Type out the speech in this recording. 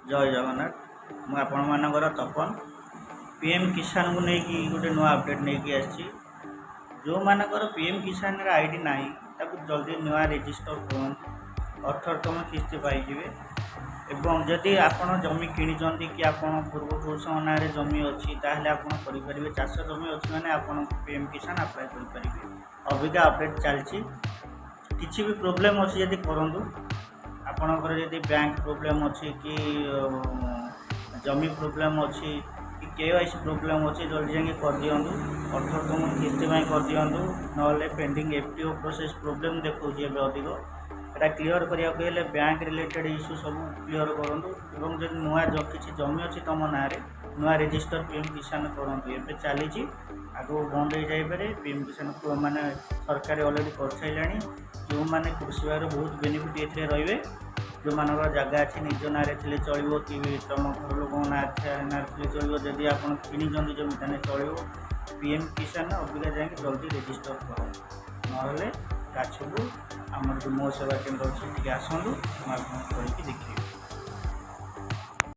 जय जगन्नाथ मु आपण मानकर तपन पीएम किसान को लेकिन गोटे नुआ अपडेट नहीं आसी जो मानकर पीएम किसान आईडी ना ताकू जल्दी नुआ रेजिस्टर कर 18तम किस्ती पाइबे। एवं जदि आपण जमी किणी कि आपण पूर्वपुरुष ना जमी अच्छी ताहले आपण करें चाष जमी अच्छी मैंने आपण पीएम किसान अप्लाई करेंगे। अबिका अपडेट चलती किसी भी प्रोब्लेम अच्छी जदि करूँ आपणकर जदि बैंक प्रोब्लेम अच्छी कि जमी प्रोब्लेम अच्छी कि केवाईसी प्रोब्लेम अच्छी जल्दी जाके कर दिंतु 18तम किस्ती कर दिंतु ना पेंडिंग एफटीओ प्रोसेस प्रोब्लेम देखा अधिक एटा क्लीयर करने को बैंक रिलेटेड इश्यू सब क्लीयर करूँ और जब नुआ किसी जमी अच्छी तुम ना नुआ रेजिस्टर पीएम किसान करूँ एवं चली आगो बंद हो जापे पीएम किसान माने सरकार अलरेडी कर सारे जो मैंने कृषि विभाग बहुत बेनिफिट ये रे जो मान जगह अच्छी निज ना चलो कि तुम घर लोक ना चलो जदि आप कि जमी चलो पीएम किसान अबिका जाए जल्दी रेजिस्टर कर ना गाछ को आम जो मो सेवा केन्द्र अच्छे आसतु करके देखिए।